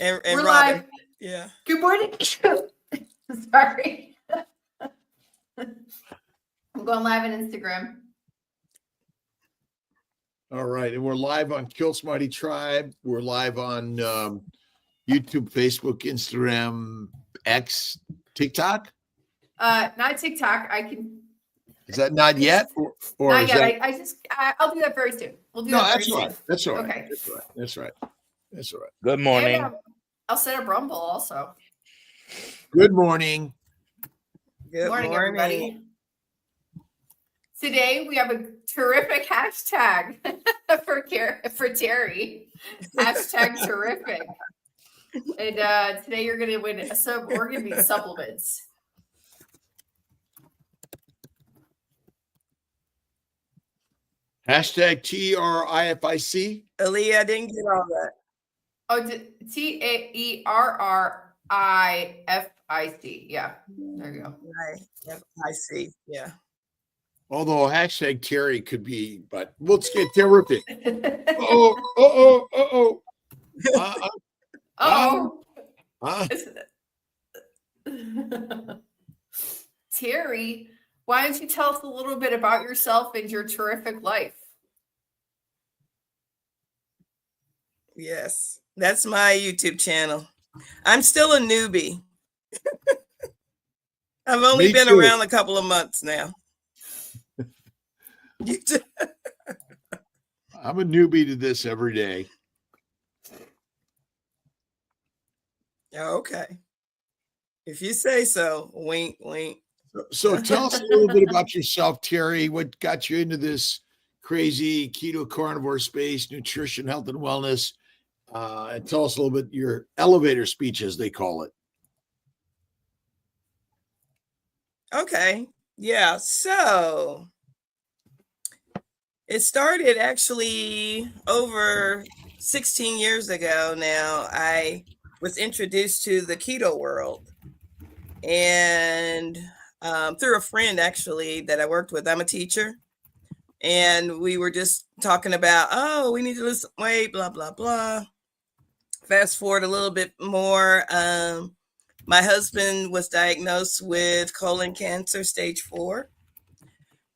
And We're Robin. live. Yeah. Good morning. Sorry. I'm going live on Instagram. All right. And we're live on Kill Smarty Tribe. We're live on YouTube, Facebook, Instagram, X, TikTok. Not TikTok. Is that not yet? Or not is yet. that... I'll do that very soon. We'll do No, that very that's soon. all right. That's all right. Okay. That's right. That's all right. Good morning. And, I'll set up Rumble also. Good morning. Good morning, everybody. Today we have a terrific hashtag for Terri. Hashtag terrific. And today you're going to win we're going to be supplements. Hashtag TRIFIC. Aaliyah, I didn't get all that. Oh, TAERRIFIC. Yeah, there you go. Right. Yep, I see. Yeah. Although hashtag Terri could be, but let's get terrific. Uh-oh. Terri, why don't you tell us a little bit about yourself and your terrific life? Yes, that's my YouTube channel. I'm still a newbie. I've only been around a couple of months now. I'm a newbie to this every day. Okay. If you say so, wink, wink. So tell us a little bit about yourself, Terri. What got you into this crazy keto carnivore space, nutrition, health, and wellness? And tell us a little bit your elevator speech, as they call it. Okay. Yeah. So it started actually over 16 years ago now. I was introduced to the keto world and through a friend actually that I worked with. I'm a teacher. And we were just talking about, oh, we need to lose some weight, blah, blah, blah. Fast forward a little bit more. My husband was diagnosed with colon cancer, stage 4.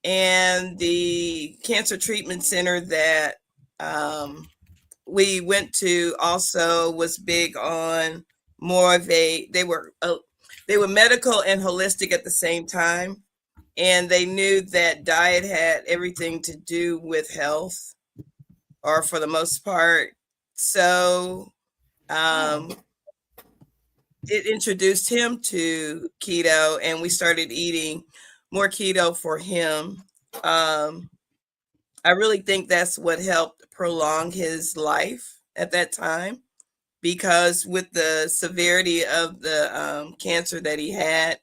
And the cancer treatment center that we went to also was big on more of they were medical and holistic at the same time. And they knew that diet had everything to do with health, or for the most part. So it introduced him to keto, and we started eating more keto for him. I really think that's what helped prolong his life at that time, because with the severity of the cancer that he had,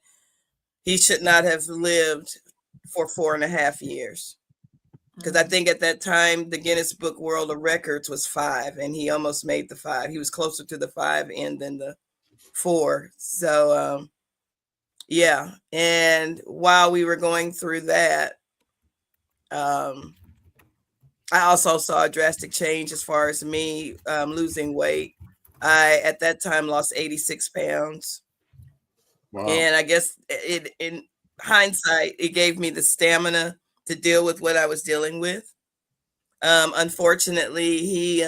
he should not have lived for 4.5 years. Because I think at that time, the Guinness Book World of Records was 5, and he almost made the 5. He was closer to the 5 end than the 4. So, yeah. And while we were going through that, I also saw a drastic change as far as me losing weight. I, at that time, lost 86 pounds. Wow. And I guess in hindsight, it gave me the stamina to deal with what I was dealing with. Unfortunately, he,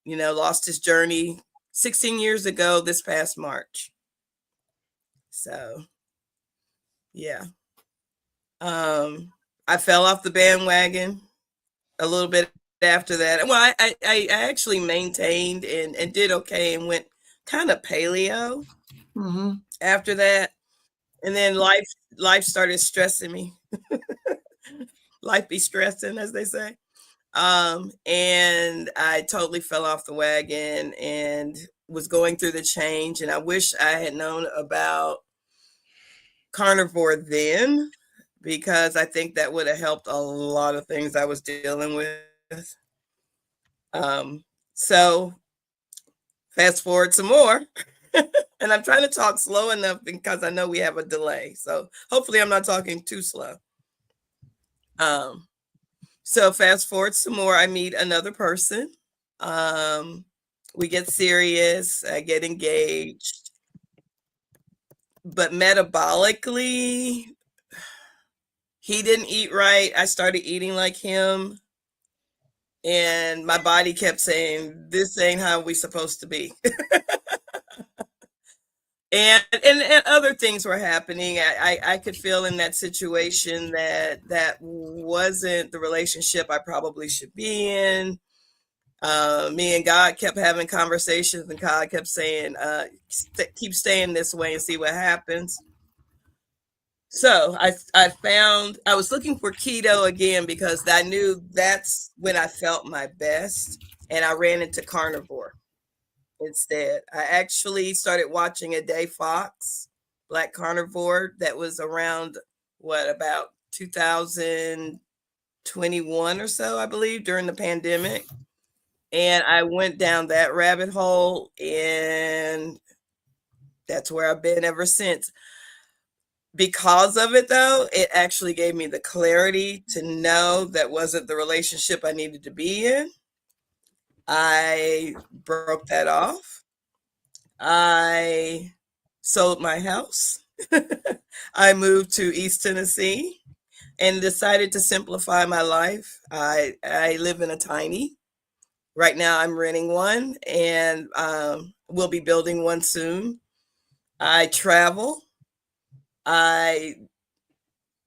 lost his journey 16 years ago this past March. So, yeah. I fell off the bandwagon a little bit after that. Well, I actually maintained and did okay and went kind of paleo after that. And then life started stressing me. Life be stressing, as they say. And I totally fell off the wagon and was going through the change. And I wish I had known about carnivore then, because I think that would have helped a lot of things I was dealing with. So fast forward some more. And I'm trying to talk slow enough because I know we have a delay. So hopefully I'm not talking too slow. So fast forward some more, I meet another person. We get serious. I get engaged. But metabolically, he didn't eat right. I started eating like him. And my body kept saying, this ain't how we supposed to be. And other things were happening. I could feel in that situation that wasn't the relationship I probably should be in. Me and God kept having conversations, and God kept saying, keep staying this way and see what happens. So I was looking for keto again because I knew that's when I felt my best, and I ran into carnivore instead. I actually started watching a Day Fox Black Carnivore that was around about 2021 or so, I believe, during the pandemic. And I went down that rabbit hole, and that's where I've been ever since. Because of it, though, it actually gave me the clarity to know that wasn't the relationship I needed to be in. I broke that off. I sold my house. I moved to East Tennessee and decided to simplify my life. I live in a tiny. Right now, I'm renting one, and we'll be building one soon. I travel. I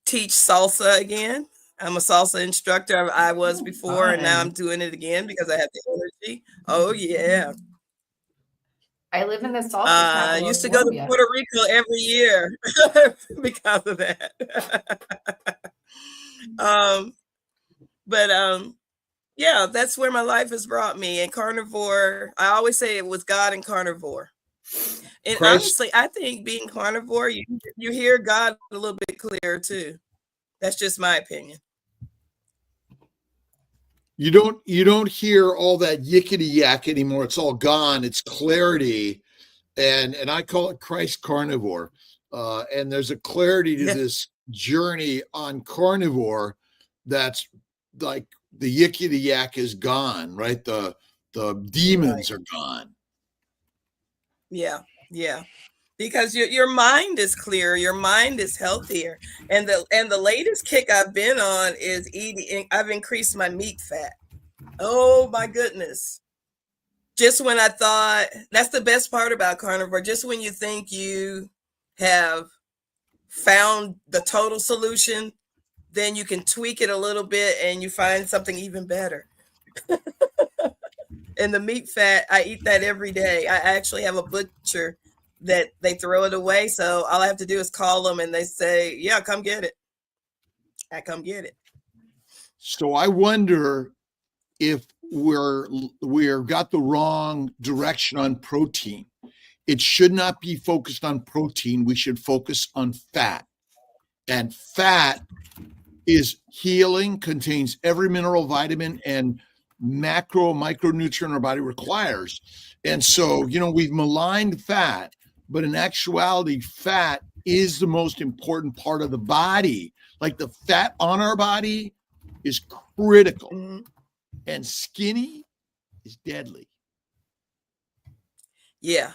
teach salsa again. I'm a salsa instructor. I was before, and now I'm doing it again because I have the energy. Oh, yeah. I live in the salsa I capital used of to go to Colombia. Puerto Rico every year because of that. But yeah, that's where my life has brought me. And carnivore, I always say it was God and carnivore. And Christ, honestly, I think being carnivore, you hear God a little bit clearer too. That's just my opinion. you don't hear all that yickety yak anymore. It's all gone. It's clarity, and I call it Christ carnivore. And there's a clarity to this journey on carnivore that's like the yickety yak is gone, right? The demons are gone. Yeah, yeah. Because your mind is clearer, your mind is healthier. And the latest kick I've been on is eating. I've increased my meat fat. Oh my goodness. Just when I thought, that's the best part about carnivore, just when you think you have found the total solution, then you can tweak it a little bit and you find something even better. And the meat fat, I eat that every day. I actually have a butcher that they throw it away. So all I have to do is call them and they say, yeah, come get it. I come get it. So I wonder if we're got the wrong direction on protein. It should not be focused on protein. We should focus on fat. And fat is healing, contains every mineral, vitamin, and micronutrient our body requires. And so, we've maligned fat, but in actuality, fat is the most important part of the body. Like the fat on our body is critical, and skinny is deadly. Yeah.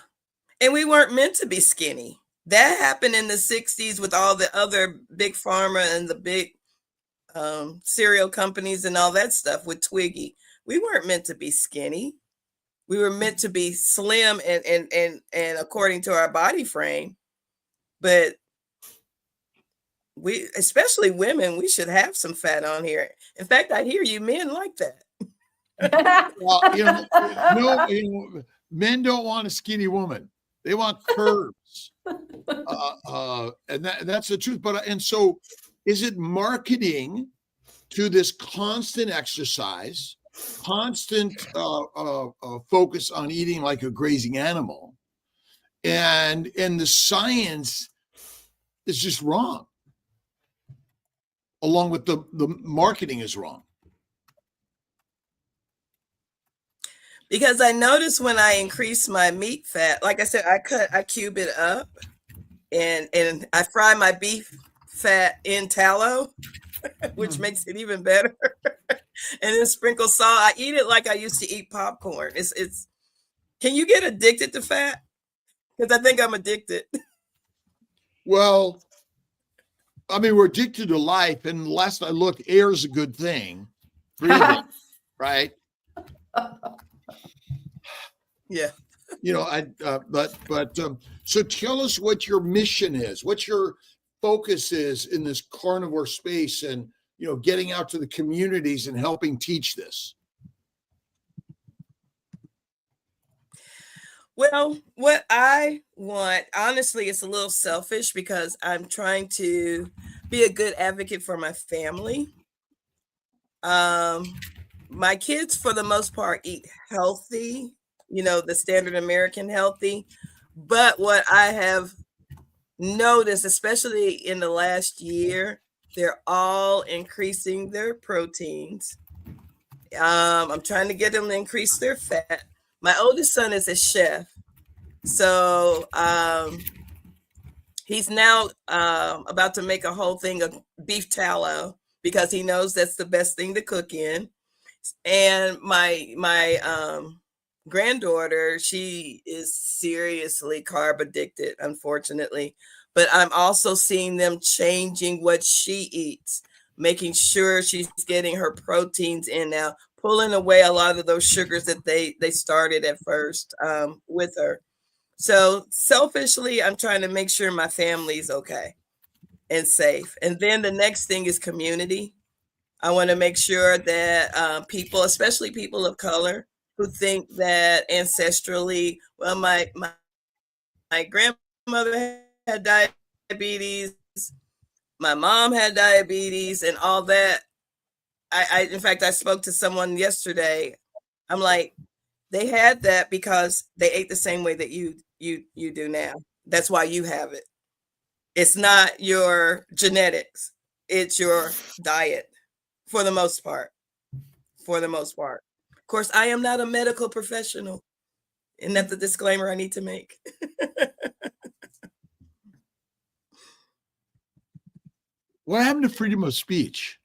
And we weren't meant to be skinny. That happened in the 60s with all the other big pharma and the big cereal companies and all that stuff with Twiggy. We weren't meant to be skinny. We were meant to be slim and according to our body frame. But we, especially women, we should have some fat on here. In fact, I hear you men like that. Well, men don't want a skinny woman. They want curves. And that's the truth. And so is it marketing to this constant exercise, constant focus on eating like a grazing animal, and the science is just wrong, along with the marketing is wrong? Because I noticed when I increase my meat fat, like I said, I cube it up and I fry my beef fat in tallow, which makes it even better. And then sprinkle salt. I eat it like I used to eat popcorn. It's Can you get addicted to fat? Because I think I'm addicted. Well, I mean, we're addicted to life, and last I looked, air is a good thing. Breathing, right? Yeah. You know, so tell us what your mission is, what your focus is in this carnivore space, and getting out to the communities and helping teach this. Well, what I want, honestly, it's a little selfish because I'm trying to be a good advocate for my family. My kids, for the most part, eat healthy, the standard American healthy. But what I have noticed, especially in the last year, they're all increasing their proteins. I'm trying to get them to increase their fat. My oldest son is a chef. So he's now about to make a whole thing of beef tallow because he knows that's the best thing to cook in. And my granddaughter, she is seriously carb addicted, unfortunately. But I'm also seeing them changing what she eats, making sure she's getting her proteins in now, pulling away a lot of those sugars that they started at first with her. So selfishly, I'm trying to make sure my family's okay and safe. And then the next thing is community. I want to make sure that people, especially people of color, who think that ancestrally, well, my grandmother had diabetes, my mom had diabetes, and all that. In fact, I spoke to someone yesterday. I'm like, they had that because they ate the same way that you do now. That's why you have it. It's not your genetics. It's your diet for the most part. For the most part. Of course, I am not a medical professional. And that's the disclaimer I need to make. What happened to freedom of speech?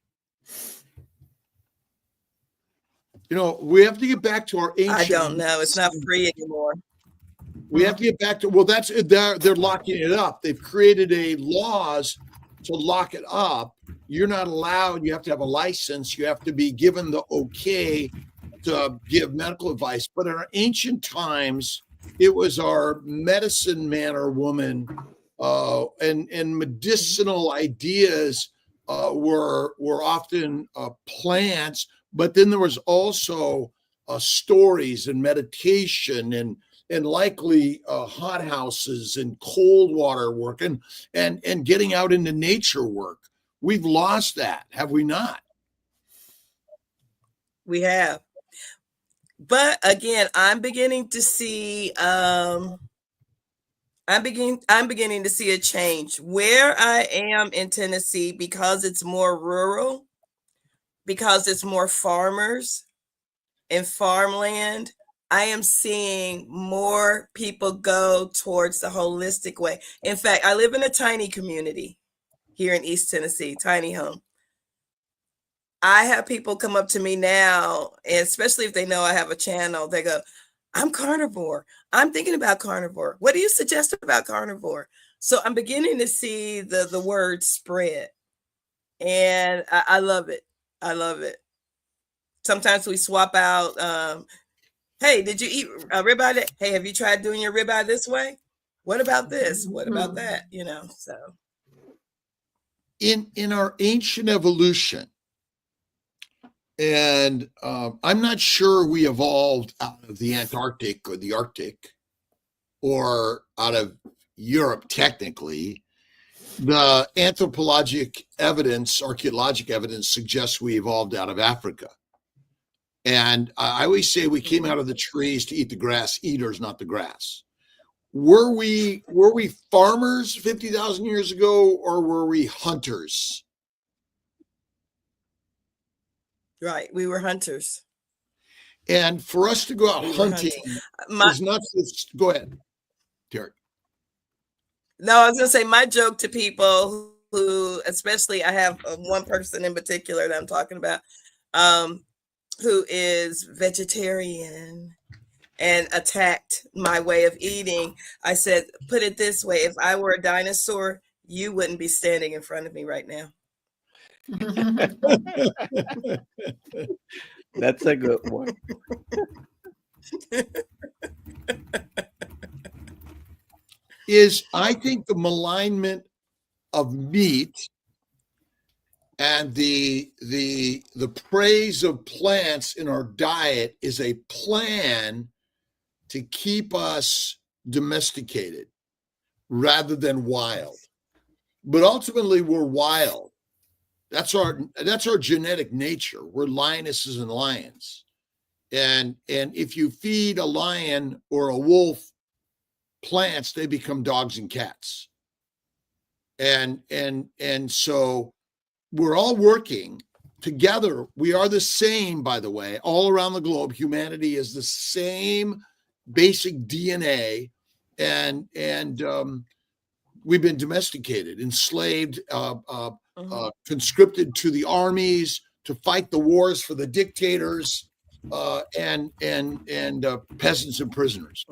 We have to get back to our ancient. I don't know. It's not free anymore. We have to get back to, well, they're locking it up. They've created laws to lock it up. You're not allowed. You have to have a license. You have to be given the okay to give medical advice. But in our ancient times, it was our medicine man or woman and medicinal ideas were often plants. But then there was also stories and meditation and likely hot houses and cold water work and getting out into nature work. We've lost that, have we not? We have. But again, I'm beginning to see I'm beginning to see a change where I am in Tennessee, because it's more rural, because it's more farmers and farmland. I am seeing more people go towards the holistic way. In fact, I live in a tiny community here in East Tennessee, tiny home. I have people come up to me now, and especially if they know I have a channel, they go, I'm carnivore. I'm thinking about carnivore. What do you suggest about carnivore? So I'm beginning to see the word spread, and I love it. I love it. Sometimes we swap out, hey, did you eat a ribeye? Hey, have you tried doing your ribeye this way? What about this? What about that? So. In our ancient evolution, and I'm not sure we evolved out of the Antarctic or the Arctic or out of Europe, technically. The anthropologic evidence, archaeologic evidence suggests we evolved out of Africa. And I always say we came out of the trees to eat the grass, eaters, not the grass. Were we farmers 50,000 years ago, or were we hunters? Right. We were hunters. And for us to go out hunting is not just, go ahead, Terri. No, I was going to say, my joke to people who, especially I have one person in particular that I'm talking about, who is vegetarian. and attacked my way of eating. I said, put it this way, if I were a dinosaur, you wouldn't be standing in front of me right now. That's a good one. I think the malignment of meat and the praise of plants in our diet is a plan to keep us domesticated rather than wild. But ultimately, we're wild. That's our genetic nature. We're lionesses and lions. And if you feed a lion or a wolf plants, they become dogs and cats. And so we're all working together. We are the same, by the way, all around the globe. Humanity is the same basic DNA, and we've been domesticated, enslaved, conscripted to the armies to fight the wars for the dictators, and peasants and prisoners.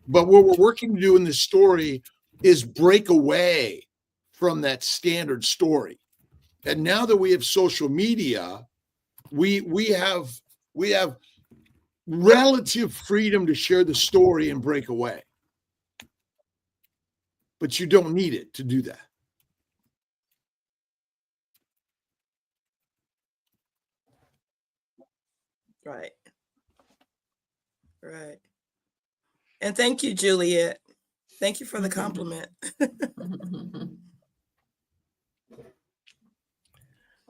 But what we're working to do in this story is break away from that standard story. And now that we have social media, we have relative freedom to share the story and break away. But you don't need it to do that. Right. Right. And thank you, Juliet. Thank you for the compliment.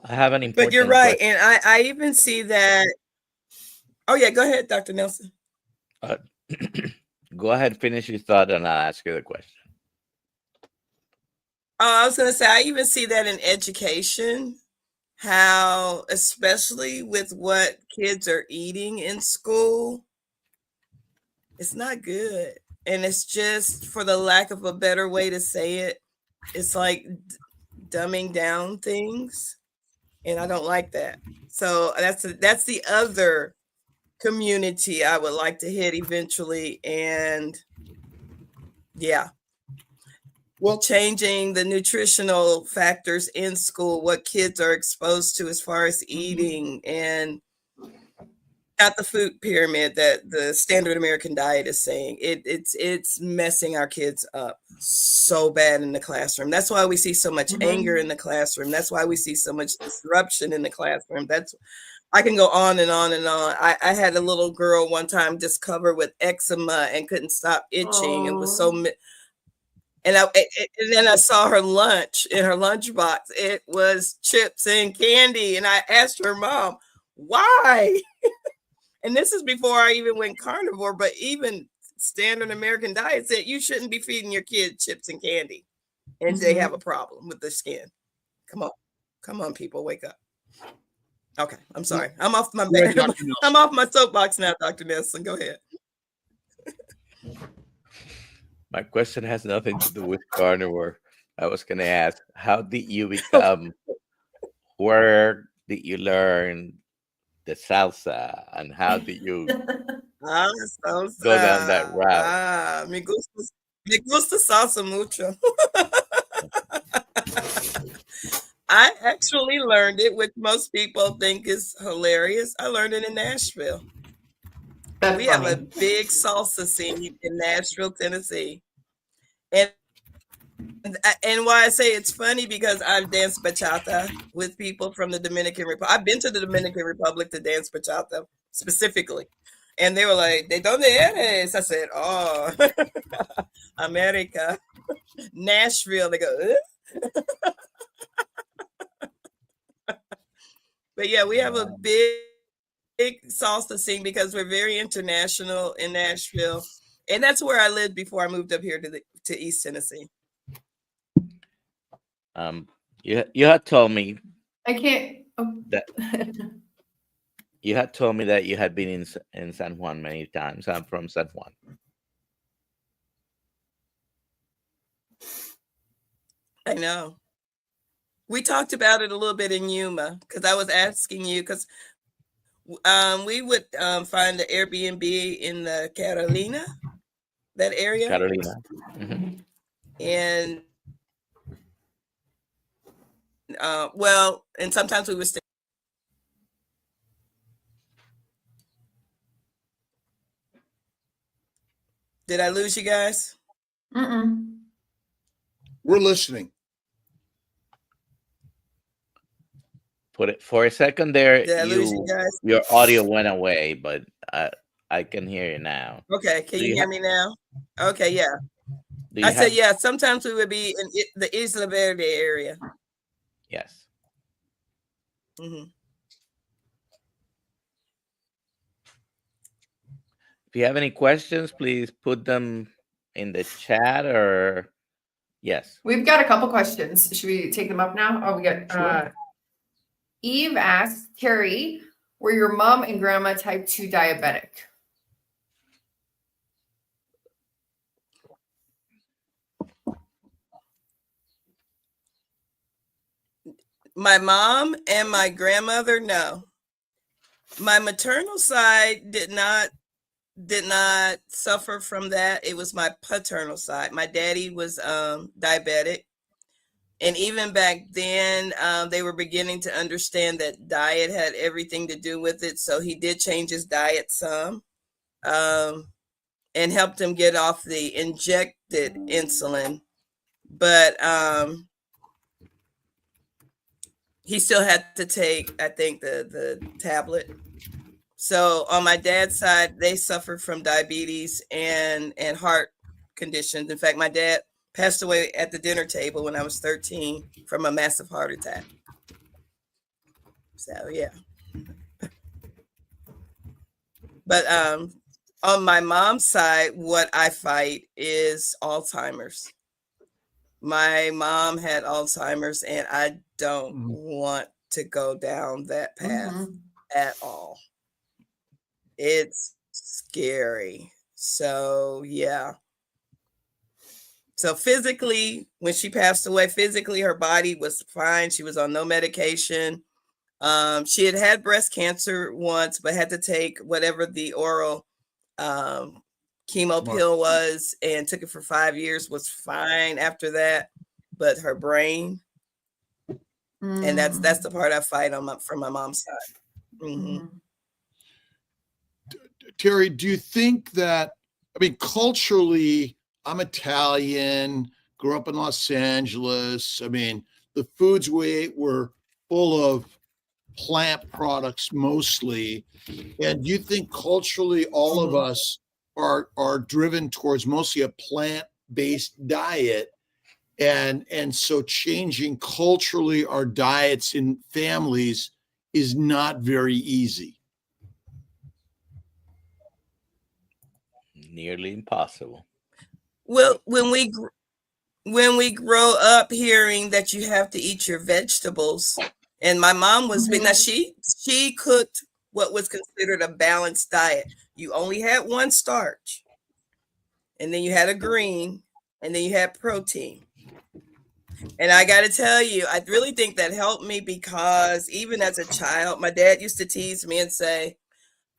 I have an important But you're right. question. And I even see that. Oh, yeah. Go ahead, Dr. Nelson. Go ahead, finish your thought, and I'll ask you the question. Oh, I was going to say, I even see that in education, how, especially with what kids are eating in school, it's not good. And it's just, for the lack of a better way to say it, it's like dumbing down things. And I don't like that. So that's the other community I would like to hit eventually. And yeah. Well, changing the nutritional factors in school, what kids are exposed to as far as eating, and not the food pyramid that the standard American diet is saying. It's messing our kids up so bad in the classroom. That's why we see so much anger in the classroom. That's why we see so much disruption in the classroom. I can go on and on and on. I had a little girl one time just covered with eczema and couldn't stop itching. It was so. And then I saw her lunch in her lunchbox. It was chips and candy. And I asked her mom, why? And this is before I even went carnivore, but even standard American diet said you shouldn't be feeding your kid chips and candy. And they have a problem with their skin. Come on, people, wake up. Okay, I'm sorry. I'm off my I'm off my soapbox now, Dr. Nelson. Go ahead. My question has nothing to do with carnivore. I was going to ask, how did you become, where did you learn the salsa, and how did you go down that route? Me gusta salsa mucho. I actually learned it, which most people think is hilarious. I learned it in Nashville. We have a big salsa scene in Nashville, Tennessee. And why I say it's funny, because I've danced bachata with people from the Dominican Republic. I've been to the Dominican Republic to dance bachata specifically. And they were like, ¿De dónde eres? I said, oh, America, Nashville. They go, But yeah, we have a big salsa scene because we're very international in Nashville. And that's where I lived before I moved up here to East Tennessee. You had told me I can't. that you had told me that you had been in San Juan many times. I'm from San Juan. I know. We talked about it a little bit in Yuma, because I was asking you, because We would find the Airbnb in the Carolina, that area, Carolina. Mhm. and well, and sometimes we would stay. Did I lose you guys? Mm-mm. We're listening. Put it for a second there. Did I lose you guys? Your audio went away, but I can hear you now. Okay, can Do you you hear me now? Okay, yeah. Do I you said, have? yeah, sometimes we would be in the Isla Verde area. Yes. hmm If you have any questions, please put them in the chat or yes. We've got a couple questions. Should we take them up now? Oh, we got Sure. Eve asks, Terri, were your mom and grandma type 2 diabetic? My mom and my grandmother, no. My maternal side did not suffer from that. It was my paternal side. My daddy was diabetic, and even back then they were beginning to understand that diet had everything to do with it, so he did change his diet some, and helped him get off the injected insulin, but he still had to take, I think, the tablet. So on my dad's side, they suffered from diabetes and heart conditions. In fact, my dad passed away at the dinner table when I was 13 from a massive heart attack. So yeah. But on my mom's side, what I fight is Alzheimer's. My mom had Alzheimer's, and I don't want to go down that path at all. It's scary. So yeah. So physically, when she passed away, physically her body was fine. She was on no medication. She had had breast cancer once, but had to take whatever the oral chemo pill was, and took it for 5 years. Was fine after that, but her brain, and that's the part I fight on from my mom's side. Mm-hmm. Terri, do you think that, I mean, culturally, I'm Italian, grew up in Los Angeles. I mean, the foods we ate were full of plant products mostly. And do you think culturally all of us are driven towards mostly a plant-based diet? And so changing culturally our diets in families is not very easy. Nearly impossible. Well, when we grow up hearing that you have to eat your vegetables, and my mom was now she cooked what was considered a balanced diet. You only had one starch, and then you had a green, and then you had protein. And I got to tell you, I really think that helped me, because even as a child, my dad used to tease me and say,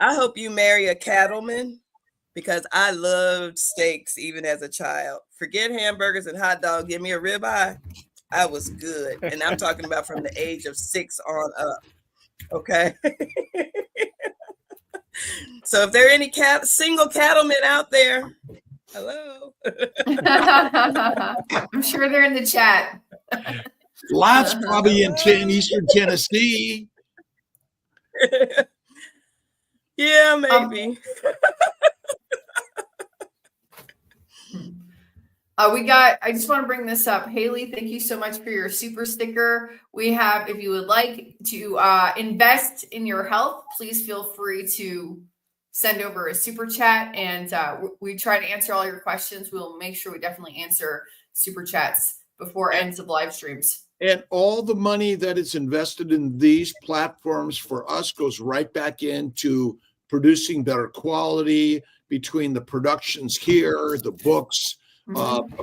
I hope you marry a cattleman, because I loved steaks even as a child. Forget hamburgers and hot dogs. Give me a ribeye. I was good. And I'm talking about from the age of 6 on up. Okay. So if there are any single cattlemen out there, hello. I'm sure they're in the chat. Lots probably in Eastern Tennessee. Yeah, maybe. I just want to bring this up. Haley, thank you so much for your super sticker. We have, if you would like to invest in your health, please feel free to send over a super chat, and we try to answer all your questions. We'll make sure we definitely answer super chats before ends of live streams. And all the money that is invested in these platforms for us goes right back into producing better quality, between the productions here, the books,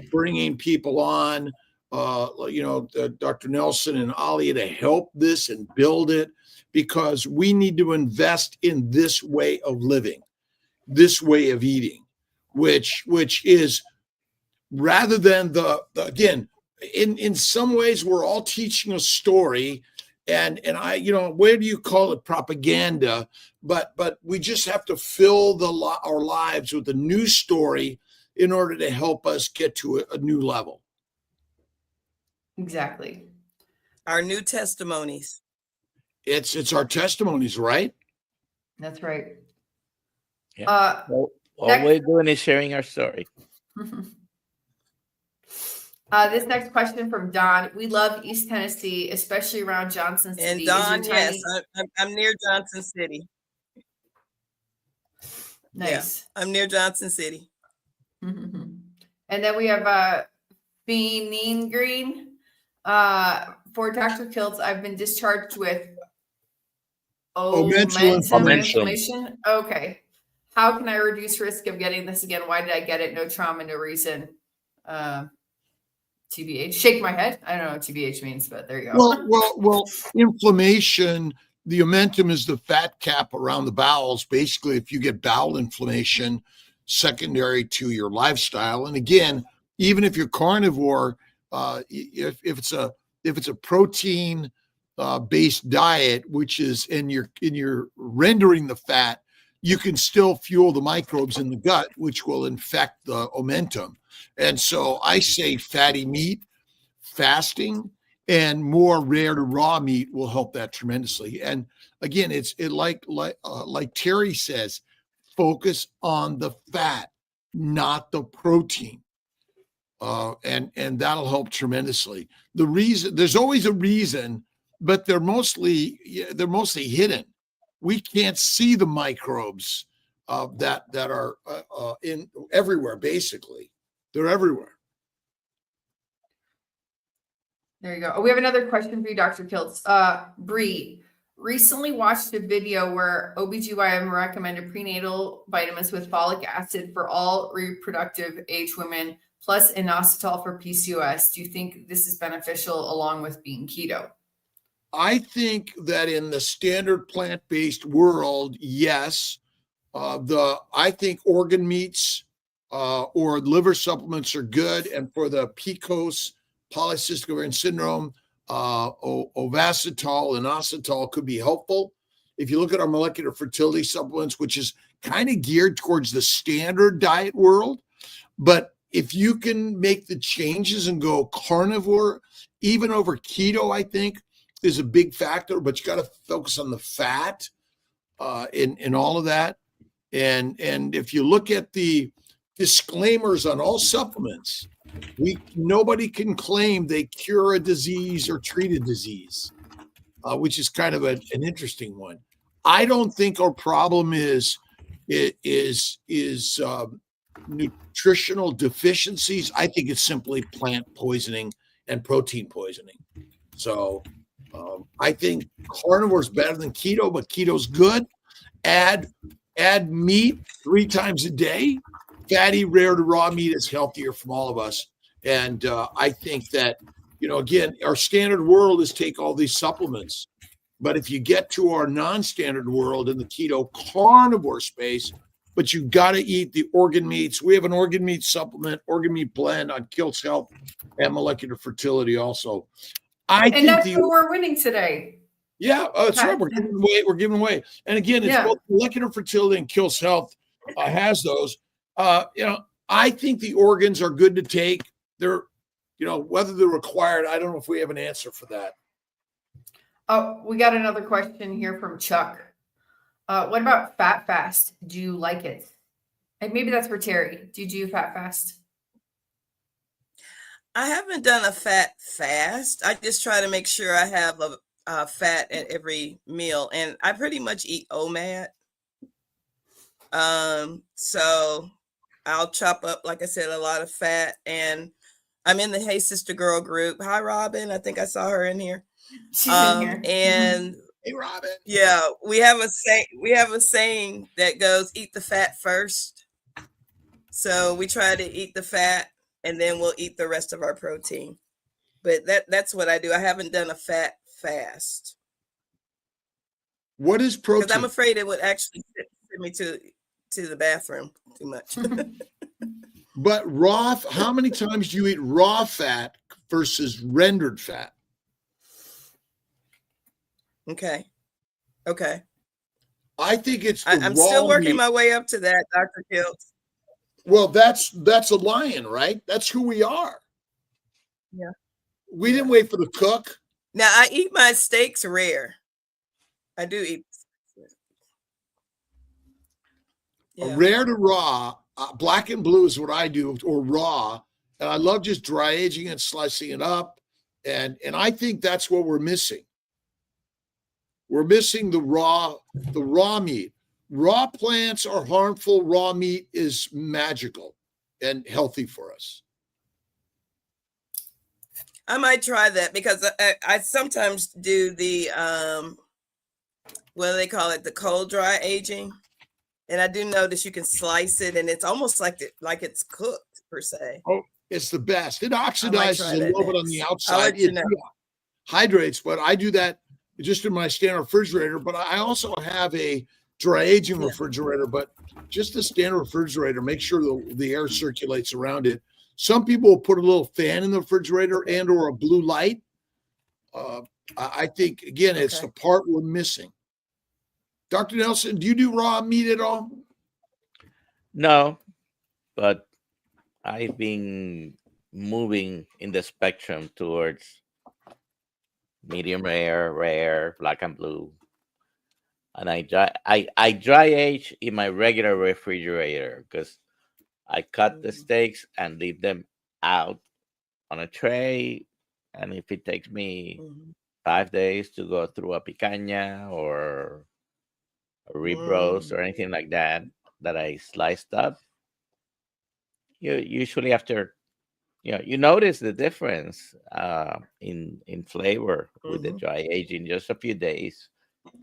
bringing people on, Dr. Nelson and Alia to help this and build it, because we need to invest in this way of living, this way of eating, which is rather than the again, in some ways we're all teaching a story, and I, where do you call it, propaganda, but we just have to fill our lives with a new story in order to help us get to a new level. Exactly. Our new testimonies. It's our testimonies, right? That's right. Yeah. Well, all next- we're doing is sharing our story. This next question from Don. We love East Tennessee, especially around Johnson City. And Don, yes, I'm near Johnson City. Nice. Yeah, I'm near Johnson City. And then we have Beanie Green. For Dr. Kiltz, I've been discharged with omentum inflammation. Okay. How can I reduce risk of getting this again? Why did I get it? No trauma, no reason. TBH. Shake my head. I don't know what TBH means, but there you go. Well, inflammation, the omentum is the fat cap around the bowels. Basically, if you get bowel inflammation secondary to your lifestyle, and again, even if you're carnivore, if it's a protein based diet, which is and you're rendering the fat, you can still fuel the microbes in the gut, which will infect the omentum. And so I say fatty meat, fasting, and more rare to raw meat will help that tremendously. And again, like Terri says, focus on the fat, not the protein. And that'll help tremendously. There's always a reason, but they're mostly hidden. We can't see the microbes that are in everywhere. Basically, they're everywhere. There you go. Oh, we have another question for you, Dr. Kiltz. Bree recently watched a video where OBGYN recommended prenatal vitamins with folic acid for all reproductive age women, plus inositol for PCOS. Do you think this is beneficial along with being keto? I think that in the standard plant-based world, yes. I think organ meats or liver supplements are good, and for the PCOS, polycystic ovarian syndrome, ovasitol and inositol could be helpful. If you look at our molecular fertility supplements, which is kind of geared towards the standard diet world, but if you can make the changes and go carnivore, even over keto, I think is a big factor, but you got to focus on the fat in all of that. And if you look at the disclaimers on all supplements, nobody can claim they cure a disease or treat a disease, which is kind of an interesting one. I don't think our problem is nutritional deficiencies. I think it's simply plant poisoning and protein poisoning. So I think carnivore is better than keto, but keto's good. Add meat 3 times a day. Fatty, rare to raw meat is healthier from all of us. And I think that, again, our standard world is take all these supplements. But if you get to our non-standard world in the keto carnivore space, but you got to eat the organ meats. We have an organ meat supplement, organ meat blend on Kiltz Health and molecular fertility also. And that's who we're winning today. Yeah, that's right. We're giving away. And again, it's both molecular fertility and Kiltz Health has those. I think the organs are good to take. They're, whether they're required, I don't know if we have an answer for that. Oh, we got another question here from Chuck. What about fat fast? Do you like it? And maybe that's for Terri. Do you do fat fast? I haven't done a fat fast. I just try to make sure I have a fat at every meal, and I pretty much eat OMAD. So I'll chop up, like I said, a lot of fat, and I'm in the Hey Sister Girl group. Hi, Robin. I think I saw her in here. She's in here. And hey, Robin. Yeah, we have a saying that goes, eat the fat first. So we try to eat the fat, and then we'll eat the rest of our protein. But that's what I do. I haven't done a fat fast. What is Because protein? I'm afraid it would actually send me to the bathroom too much. But raw, how many times do you eat raw fat versus rendered fat? Okay. I think it's the I'm raw still working meat. my way up to that, Dr. Kiltz. Well, that's a lion, right? That's who we are. Yeah. We didn't wait for the cook. Now I eat my steaks rare. I do eat. Yeah. Rare to raw, black and blue is what I do, or raw. And I love just dry aging and slicing it up. And I think that's what we're missing. We're missing the raw meat. Raw plants are harmful. Raw meat is magical and healthy for us. I might try that because I sometimes do the what do they call it? The cold dry aging. And I do notice you can slice it and it's almost like it's cooked per se. Oh, it's the best. It oxidizes a little bit on the outside. You know. It hydrates, but I do that just in my standard refrigerator. But I also have a dry aging refrigerator, but just the standard refrigerator, make sure the air circulates around it. Some people will put a little fan in the refrigerator and or a blue light. I think, again, it's the part we're missing. Dr. Nelson, do you do raw meat at all? No, but I've been moving in the spectrum towards medium rare, black and blue. And I dry age in my regular refrigerator because I cut the steaks and leave them out on a tray. And if it takes me 5 days to go through a picanha or a rib roast or anything like that I sliced up, you usually after, you notice the difference in flavor with the dry aging. Just a few days,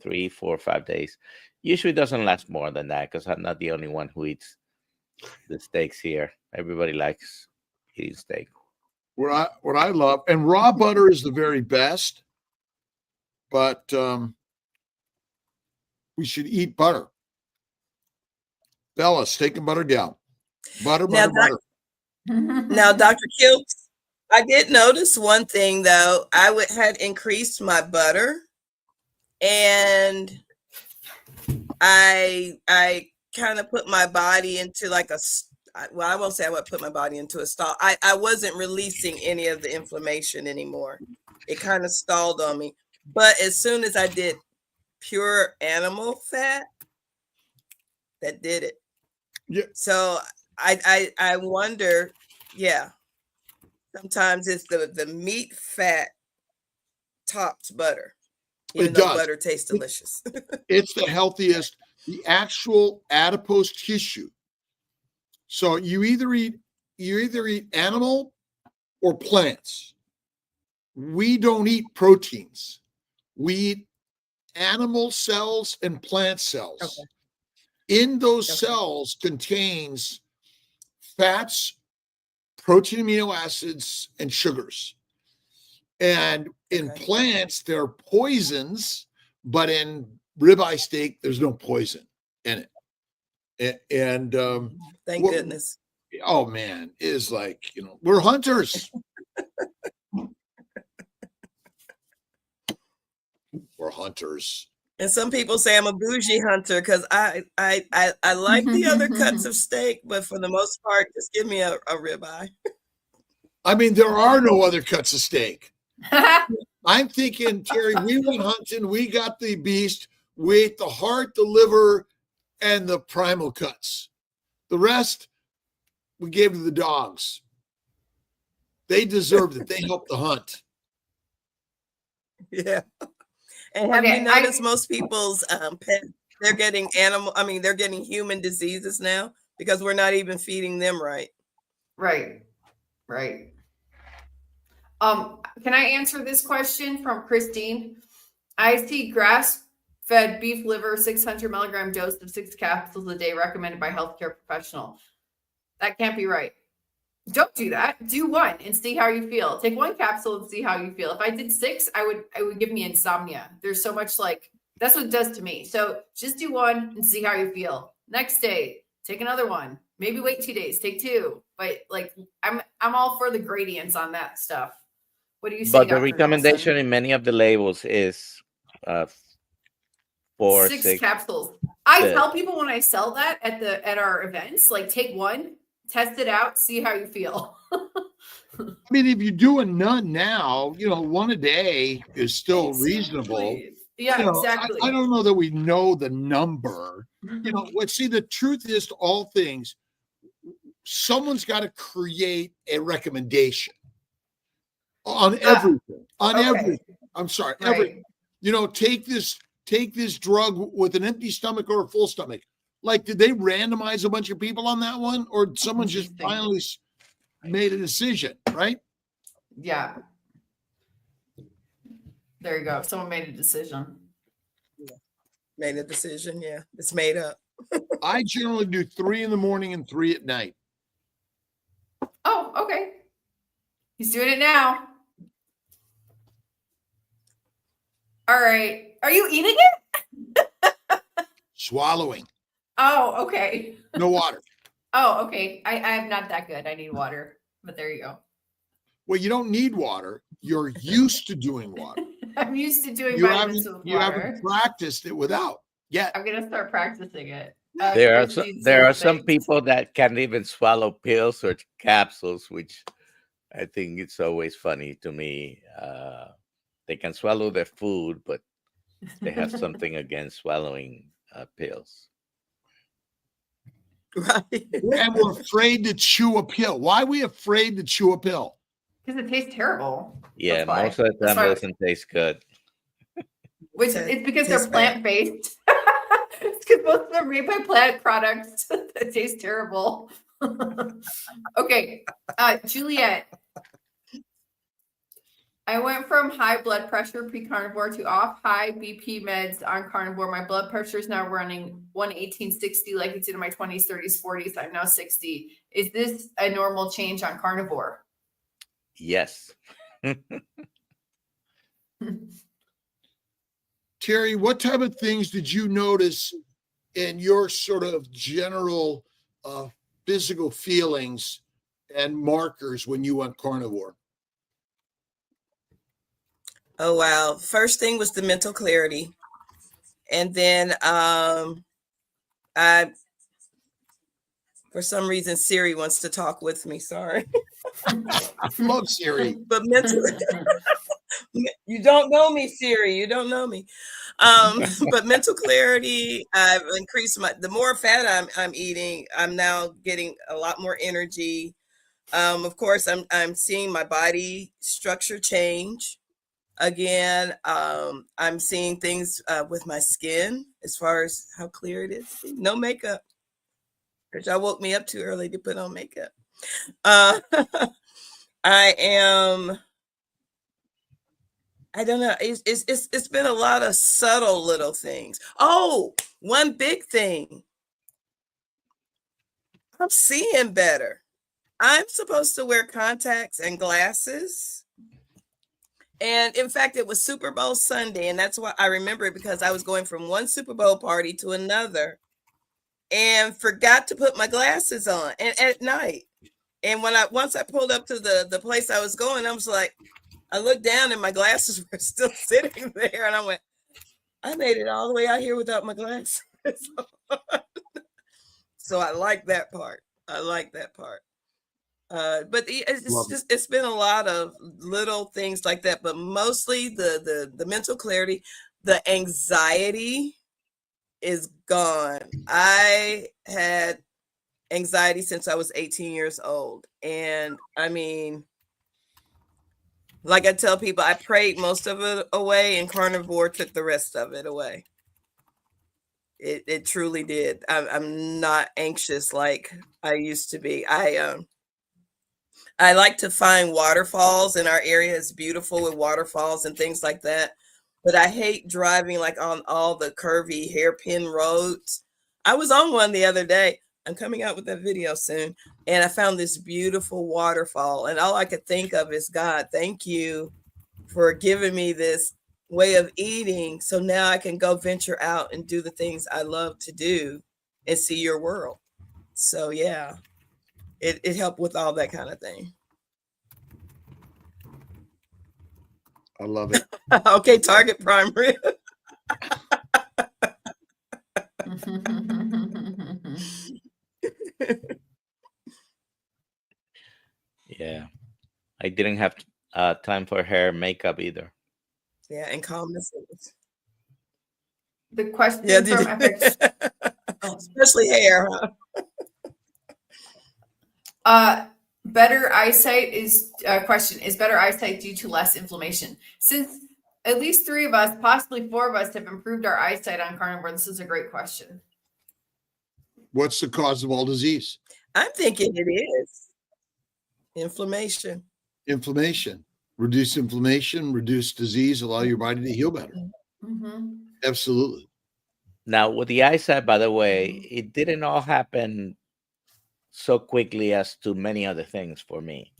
3, 4, 5 days. Usually doesn't last more than that because I'm not the only one who eats the steaks here. Everybody likes eating steak. What I love, and raw butter is the very best, but we should eat butter. Bella, steak and butter gal. Butter. Now, Dr. Kiltz, I did notice one thing though. I had increased my butter, and I kind of put my body into like well, I won't say I would put my body into a stall. I wasn't releasing any of the inflammation anymore. It kind of stalled on me. But as soon as I did pure animal fat, that did it. Yeah. So I wonder, sometimes it's the meat fat tops butter. Even though butter tastes delicious. It's the healthiest, the actual adipose tissue. So you either eat animal or plants. We don't eat proteins. We eat animal cells and plant cells. Okay. In those cells contains fats, protein, amino acids, and sugars. And in plants, there are poisons, but in ribeye steak, there's no poison in it. And thank goodness. Oh man, is like, we're hunters. We're hunters. And some people say I'm a bougie hunter because I like the other cuts of steak, but for the most part, just give me a ribeye. I mean, there are no other cuts of steak. I'm thinking, Terri, we went hunting, we got the beast, we ate the heart, the liver, and the primal cuts. The rest, we gave to the dogs. They deserved it. They helped the hunt. Yeah. And have you noticed most people's pets, they're getting they're getting human diseases now because we're not even feeding them right. Right. Can I answer this question from Christine? I see grass-fed beef liver, 600 milligram dose of 6 capsules a day recommended by healthcare professional. That can't be right. Don't do that. Do 1 and see how you feel. Take 1 capsule and see how you feel. If I did 6, it would give me insomnia. There's so much like That's what it does to me. So just do one and see how you feel. Next day, take another one. Maybe wait 2 days, take 2. But like I'm all for the gradients on that stuff. What do you say, But the Dr. recommendation Nelson? in many of the labels is 4, 6 6. capsules. I Good. tell people when I sell that at our events, like take one, test it out, see how you feel. I mean, if you're doing none now, one a day is still Exactly. reasonable. Yeah, exactly. I don't know that we know the number. Let's see, the truth is to all things, someone's got to create a recommendation on everything. Everything. I'm sorry, Right. everything. Take this drug with an empty stomach or a full stomach. Like, did they randomize a bunch of people on that one, or did someone just finally made a decision, right? Yeah. There you go. Someone made a decision. Made a decision. Yeah, it's made up. I generally do 3 in the morning and 3 at night. Oh, okay. He's doing it now. All right. Are you eating it? Swallowing. Oh, okay. No water. Oh, okay. I am not that good. I need water, but there you go. Well, you don't need water. You're used to doing water. I'm used to doing You vitamins with you water. haven't practiced it without yet. I'm gonna start practicing it. There are some people that can't even swallow pills or capsules, which I think it's always funny to me. They can swallow their food, but they have something against swallowing pills. Right. And we're afraid to chew a pill. Why are we afraid to chew a pill? Because it tastes terrible. Yeah, most of the time it doesn't taste good. Which it's because they're plant-based. It's because most of them are made by plant products that taste terrible. Okay, Juliet. I went from high blood pressure pre-carnivore to off high BP meds on carnivore. My blood pressure is now running 118/60 like it's in my 20s, 30s, 40s. I'm now 60. Is this a normal change on carnivore? Yes. Terri, what type of things did you notice in your sort of general physical feelings and markers when you went carnivore? Oh, wow. First thing was the mental clarity. And then for some reason, Siri wants to talk with me. Sorry. I love Siri. But mentally, you don't know me, Siri. You don't know me. But mental clarity, I've increased the more fat I'm eating, I'm now getting a lot more energy. Of course, I'm seeing my body structure change. Again, I'm seeing things with my skin as far as how clear it is. No makeup, which I woke me up too early to put on makeup. I don't know. It's been a lot of subtle little things. Oh, one big thing. I'm seeing better. I'm supposed to wear contacts and glasses. And in fact, it was Super Bowl Sunday. And that's why I remember it, because I was going from one Super Bowl party to another and forgot to put my glasses on at night. And once I pulled up to the place I was going, I was like, I looked down and my glasses were still sitting there. And I went, I made it all the way out here without my glasses. So I like that part. But it's been a lot of little things like that, but mostly the mental clarity, the anxiety is gone. I had anxiety since I was 18 years old. And I mean, like I tell people, I prayed most of it away and carnivore took the rest of it away. It truly did. I'm not anxious like I used to be. I like to find waterfalls, and our area is beautiful with waterfalls and things like that. But I hate driving like on all the curvy hairpin roads. I was on one the other day. I'm coming out with that video soon. And I found this beautiful waterfall. And all I could think of is, God, thank you for giving me this way of eating. So now I can go venture out and do the things I love to do and see your world. So yeah, it helped with all that kind of thing. I love it. Okay, Target Prime Rib. Yeah. I didn't have time for hair and makeup either. Yeah, and calmness. The question Yeah, from FX. especially hair. Better eyesight is question is better eyesight due to less inflammation? Since at least 3 of us, possibly 4 of us, have improved our eyesight on carnivore, this is a great question. What's the cause of all disease? I'm thinking it is inflammation. Inflammation. Reduce inflammation, reduce disease, allow your body to heal better. Mm-hmm. Absolutely. Now, with the eyesight, by the way, it didn't all happen so quickly as to many other things for me.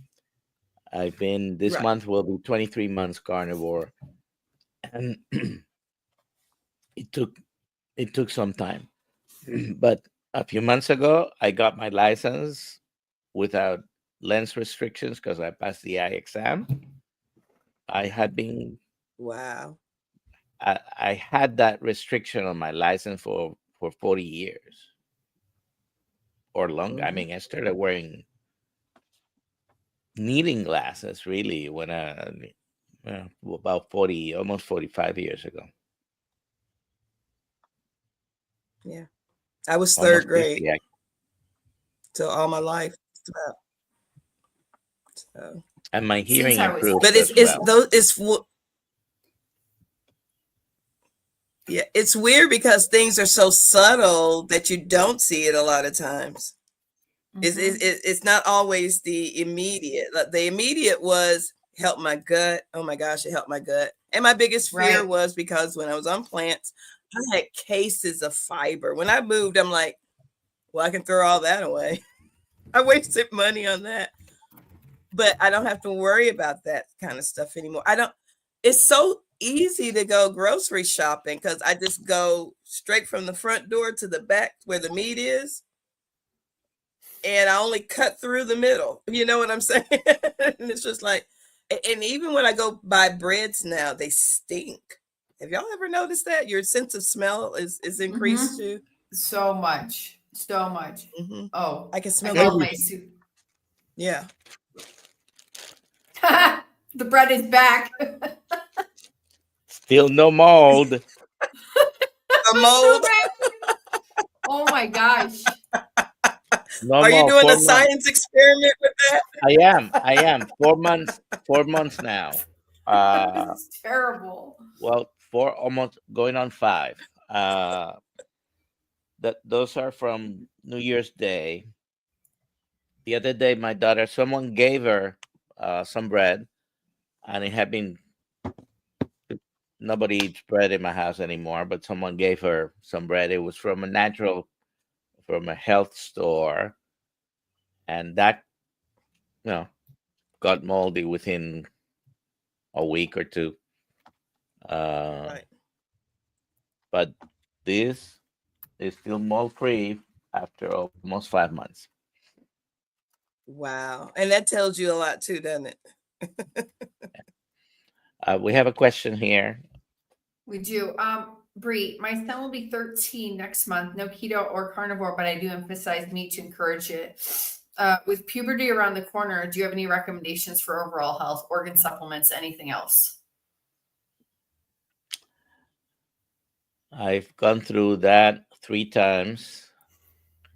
I've been, this Right. month will be 23 months carnivore, and it took some time. But a few months ago, I got my license without lens restrictions because I passed the eye exam. I had been Wow. I had that restriction on my license for 40 years or longer. I mean, I started wearing reading glasses really when about 40, almost 45 years ago. Yeah. I was Almost third grade 50, till all my life. Just about. So. and my hearing I was- improved. But as well. Yeah, it's weird because things are so subtle that you don't see it a lot of times. It's not always the immediate. Like, the immediate was help my gut. Oh my gosh, it helped my gut. And my biggest fear Right. was because when I was on plants, I had cases of fiber. When I moved, I'm like, well, I can throw all that away. I wasted money on that. But I don't have to worry about that kind of stuff anymore. It's so easy to go grocery shopping because I just go straight from the front door to the back where the meat is. And I only cut through the middle. You know what I'm saying? And it's just like, and even when I go buy breads now, they stink. Have y'all ever noticed that? Your sense of smell is increased too? So much. Oh, I can smell love my soup. Yeah. The bread is back. Still no mold. The mold. Oh my gosh. No Are you more. doing 4 a months. science experiment with that? I am 4 months. 4 months now. This is terrible. Well, 4, almost going on 5. Those are from New Year's Day. The other day, my daughter, someone gave her some bread, and it had been, nobody eats bread in my house anymore, but someone gave her some bread. It was from a health store, and that, got moldy within a week or 2. Right. But this is still mold free after almost 5 months. Wow. And that tells you a lot too, doesn't it? We have a question here. We do. Bree, my son will be 13 next month. No keto or carnivore, but I do emphasize meat to encourage it. With puberty around the corner, do you have any recommendations for overall health, organ supplements, anything else? I've gone through that 3 times,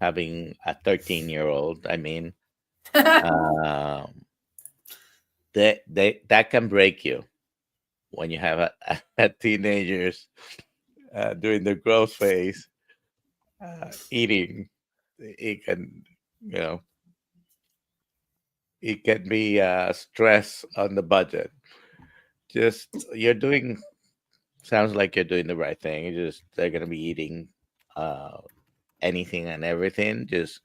having a 13-year-old. I mean, that can break you when you have a teenagers during the growth phase. Eating, it can, it can be stress on the budget. Just sounds like you're doing the right thing. They're gonna be eating anything and everything. Just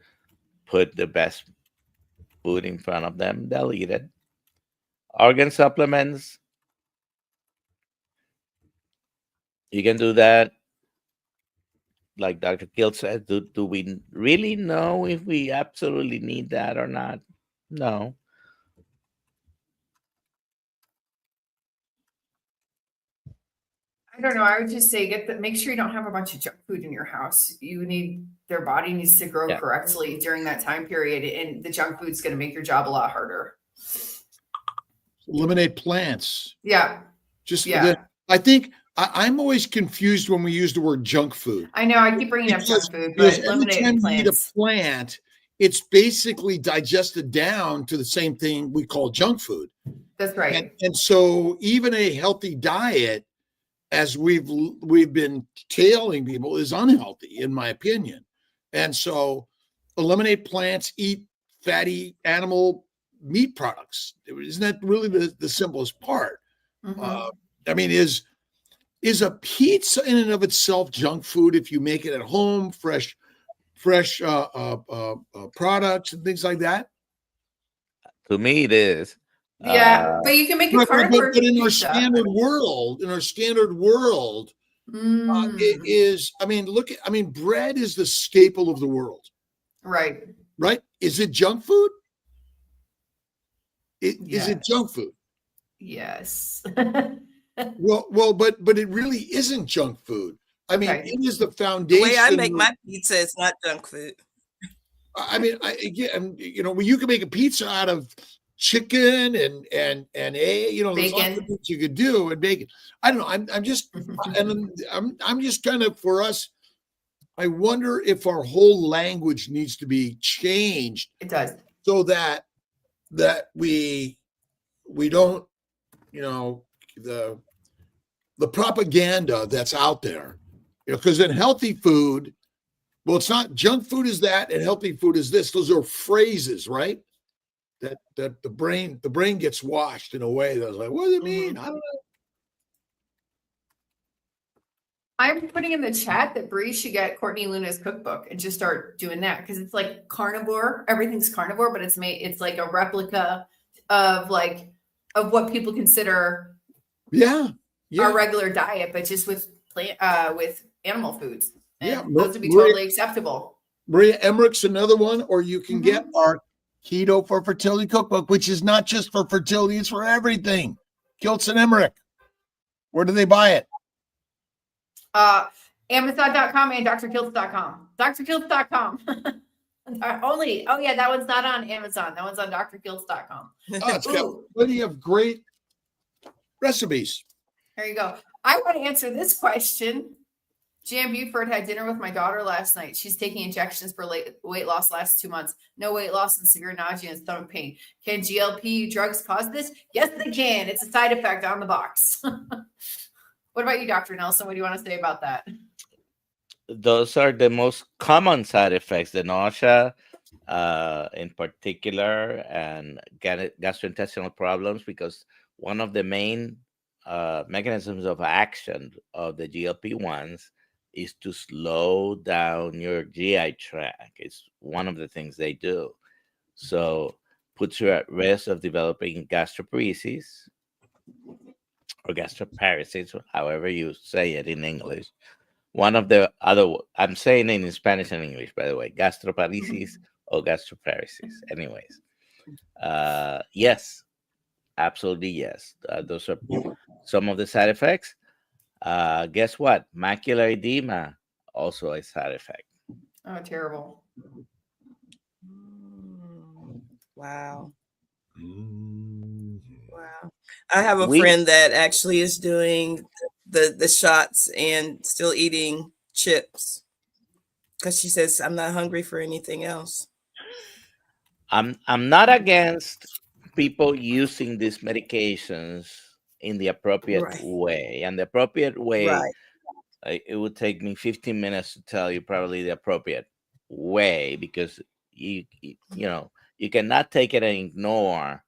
put the best food in front of them. They'll eat it. Organ supplements. You can do that. Like Dr. Kill said, do we really know if we absolutely need that or not? No. I don't know. I would just say make sure you don't have a bunch of junk food in your house. Their body needs to grow Yeah. correctly during that time period, and the junk food's going to make your job a lot harder. Eliminate plants. Yeah. I think I'm always confused when we use the word junk food. I know. I keep bringing up junk food, but every time plants. you eat a plant, it's basically digested down to the same thing we call junk food. That's right. And so even a healthy diet, as we've been telling people, is unhealthy, in my opinion. And so eliminate plants, eat fatty animal meat products. Isn't that really the simplest part? Mm-hmm. I mean, is a pizza in and of itself junk food if you make it at home, fresh products and things like that? To me, it is. Yeah, but you can make a carnivore but in pizza. our standard world, it is. I mean, bread is the staple of the world. Right. Right? Is it junk food? Is it junk food? Yes. well, but it really isn't junk food. I mean, it is the foundation. The way I make my pizza, it's not junk food. I mean, when you can make a pizza out of chicken and there's lots of things you could do and bacon. I don't know. I'm just kind of, for us, I wonder if our whole language needs to be changed. It does. So that we don't, the propaganda that's out there, because in healthy food, well, it's not junk food is that, and healthy food is this. Those are phrases, right? That the brain gets washed in a way that's like, what does it mean? I don't know. I'm putting in the chat that Bree should get Courtney Luna's cookbook and just start doing that, because it's like carnivore. Everything's carnivore, but it's like a replica of what people consider our regular diet, but just with animal foods. And those would be totally acceptable. Maria Emmerich's another one, or you can get our Keto for Fertility cookbook, which is not just for fertility, it's for everything. Kiltz and Emmerich. Where do they buy it? Amazon.com and drkiltz.com. drkiltz.com. Only. Oh, yeah, that one's not on Amazon. That one's on drkiltz.com. It's got plenty of great recipes. There you go. I want to answer this question. Jan Buford had dinner with my daughter last night. She's taking injections for weight loss last 2 months. No weight loss and severe nausea and stomach pain. Can GLP drugs cause this? Yes, they can. It's a side effect on the box. What about you, Dr. Nelson? What do you want to say about that? Those are the most common side effects, the nausea in particular, and gastrointestinal problems, because one of the main mechanisms of action of the GLP-1s is to slow down your GI tract. It's one of the things they do. So puts you at risk of developing gastroparesis or gastroparesis, however you say it in English. One of the other, I'm saying it in Spanish and English, by the way, gastroparesis or gastroparesis. Anyways, yes, absolutely yes. Those are some of the side effects. Guess what? Macular edema, also a side effect. Oh, terrible. Wow. Wow. I have a friend that actually is doing the shots and still eating chips because she says, I'm not hungry for anything else. I'm not against people using these medications in the appropriate way. And the appropriate way, it would take me 15 minutes to tell you probably the appropriate way, because you cannot take it and ignore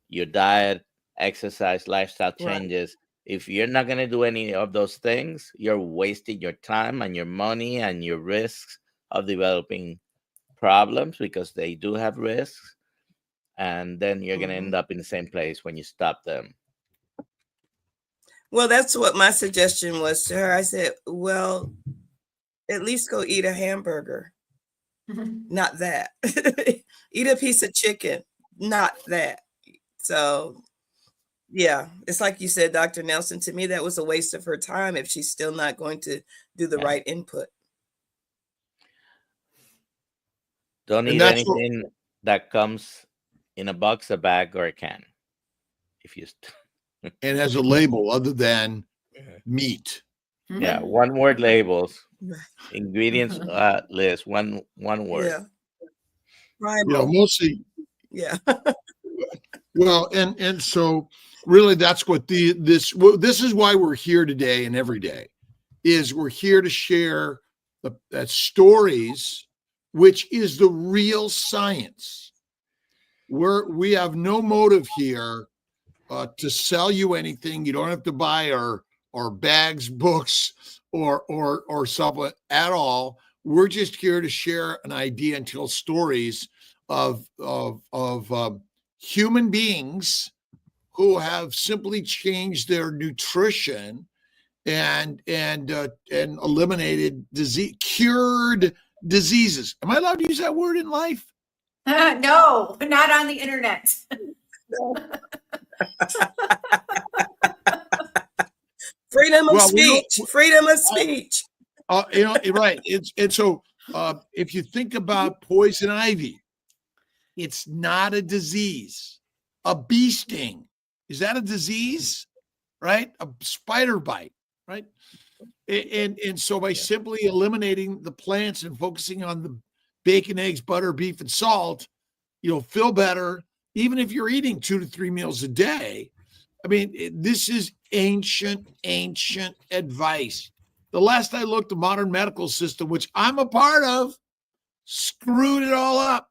your diet, exercise, lifestyle changes. If you're not going to do any of those things, you're wasting your time and your money and your risks of developing problems, because they do have risks. And then you're going to end up in the same place when you stop them. Well, that's what my suggestion was to her. I said, well, at least go eat a hamburger. Not that. Eat a piece of chicken. Not that. So, yeah, it's like you said, Dr. Nelson. To me, that was a waste of her time if she's still not going to do the Yeah. right input. Don't And eat that's what- anything that comes in a box, a bag, or a can. If you, and has a label other than meat. yeah, one word labels, Right. ingredients list, one word. Yeah. Right. You know, mostly. Yeah. Well, and so really that's what this is why we're here today and every day is we're here to share the stories, which is the real science. We have no motive here to sell you anything. You don't have to buy our bags, books, or something at all. We're just here to share an idea and tell stories of human beings who have simply changed their nutrition and eliminated disease, cured diseases. Am I allowed to use that word in life? No, not on the internet. Freedom of Well, speech. Freedom of speech. You know, right. And so if you think about poison ivy, it's not a disease. A bee sting, is that a disease? Right? A spider bite, right? And so by simply eliminating the plants and focusing on the bacon, eggs, butter, beef, and salt, you'll feel better, even if you're eating 2 to 3 meals a day. I mean, this is ancient advice. The last I looked, the modern medical system, which I'm a part of, screwed it all up.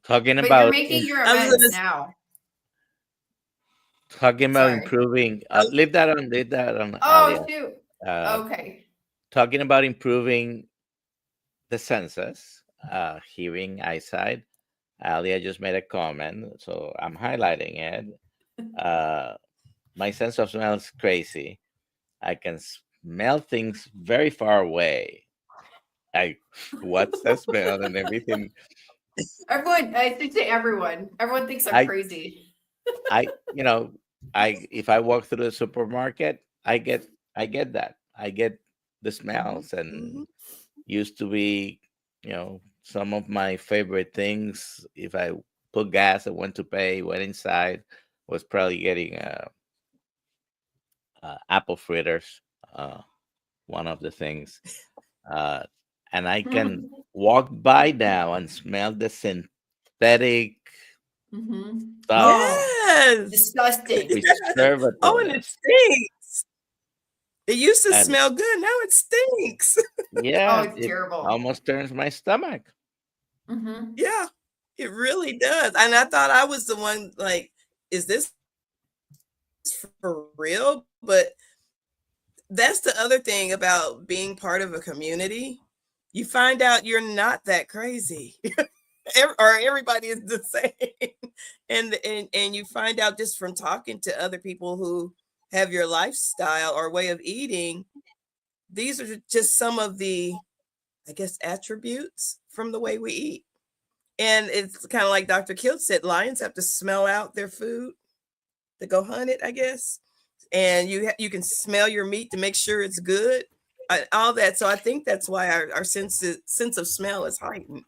Talking But about you're making your amends now. talking about Sorry. improving. Leave that on. Oh, Alia. shoot. Okay. Talking about improving the senses, hearing, eyesight. Alia just made a comment, so I'm highlighting it. My sense of smell is crazy. I can smell things very far away. What's the smell and everything. Everyone, I should say everyone. Everyone thinks I'm crazy. If I walk through the supermarket, I get that. I get the smells, and used to be, some of my favorite things. If I put gas, I went to pay, went inside, was probably getting apple fritters, one of the things. And I can walk by now and smell the synthetic stuff. Yes. Disgusting. Preservatives. Oh, and it stinks. It used to smell good. Now it stinks. Yeah. Oh, it's terrible. Almost turns my stomach. Yeah, it really does. And I thought I was the one, like, is this for real? But that's the other thing about being part of a community. You find out you're not that crazy. Or everybody is the same. And you find out just from talking to other people who have your lifestyle or way of eating. These are just some of the, I guess, attributes from the way we eat. And it's kind of like Dr. Kilt said, lions have to smell out their food to go hunt it, I guess. And you can smell your meat to make sure it's good, all that. So I think that's why our sense of smell is heightened.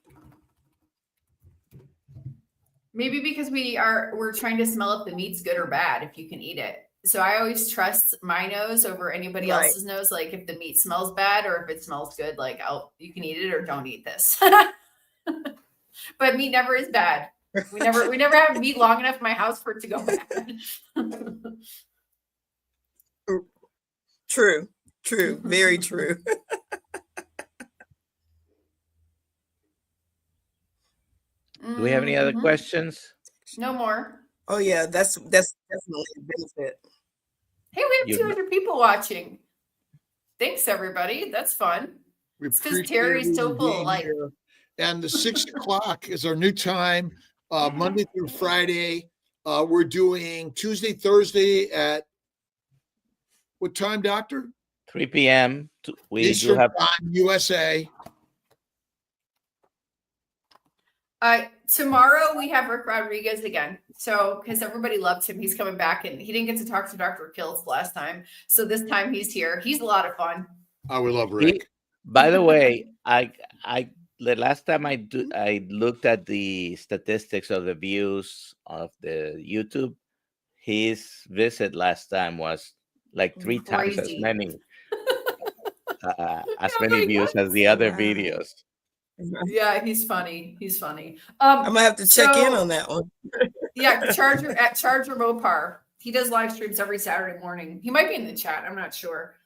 Maybe because we're trying to smell if the meat's good or bad, if you can eat it. So I always trust my nose over anybody else's nose. Like if the meat smells bad or if it smells good, like you can eat it or don't eat this. But meat never is bad. We never have meat long enough in my house for it to go bad. True, very true. Do we have any other questions? No more. Oh yeah, that's definitely a benefit. Hey, we have 200 people watching. Thanks, everybody. That's fun. It's because Terry's so full. Like, and the 6 o'clock is our new time, Monday through Friday. We're doing Tuesday, Thursday at what time, Doctor? 3 p.m. We Eastern do have time, USA. Tomorrow we have Rick Rodriguez again. So, because everybody loved him, he's coming back, and he didn't get to talk to Dr. Kiltz last time. So this time he's here. He's a lot of fun. I would love Rick. By the way, the last time I looked at the statistics of the views of the YouTube, his visit last time was like 3 times as Crazy. many I'm like, views what? as the other Wow. videos. Yeah, he's funny. He's funny. I'm gonna have to check in so- on that one. Yeah, Charger at Charger Mopar. He does live streams every Saturday morning. He might be in the chat. I'm not sure.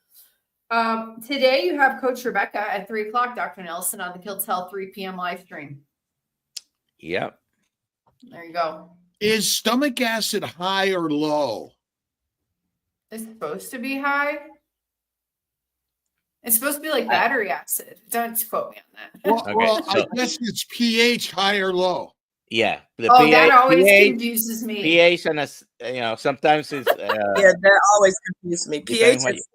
Today you have Coach Rebecca at 3:00, Dr. Nelson, on the Kilts Health 3 p.m. live stream. Yep. There you go. Is stomach acid high or low? It's supposed to be high. It's supposed to be like battery acid. Don't quote me on that. Well, Okay, well so- I guess it's pH high or low. Yeah. The That always pH, confuses me. pH and sometimes it's Yeah, that always confused me. depending pH what is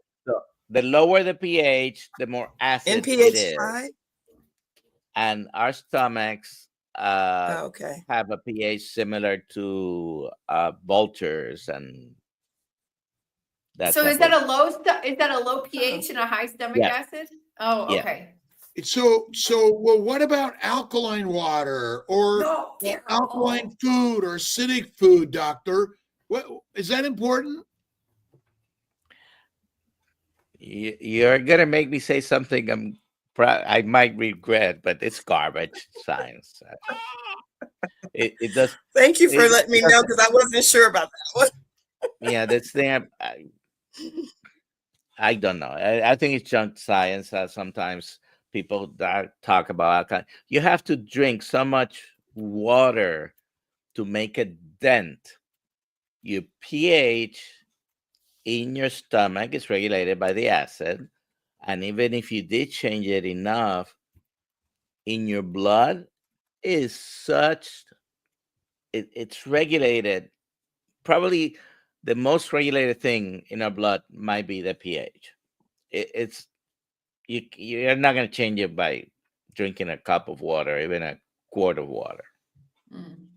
the lower the pH, the more acid it NPH is. high. And our stomachs Oh, okay. have a pH similar to vultures and that. So type is that of- a low pH and a high stomach Yes. acid? Oh, Yeah. okay. So well, what about alkaline water or No, alkaline food or acidic food, doctor? What is that important? You're gonna make me say something I might regret, but it's garbage science. It does. Thank you for It letting me know doesn't- because I wasn't sure about that one. Yeah, that's thing. I don't know. I think it's junk science. Sometimes people that talk about alkaline. You have to drink so much water to make a dent. Your pH in your stomach is regulated by the acid, and even if you did change it enough, in your blood is such. It's regulated. Probably the most regulated thing in our blood might be the pH. You're not going to change it by drinking a cup of water, even a quart of water. Mm.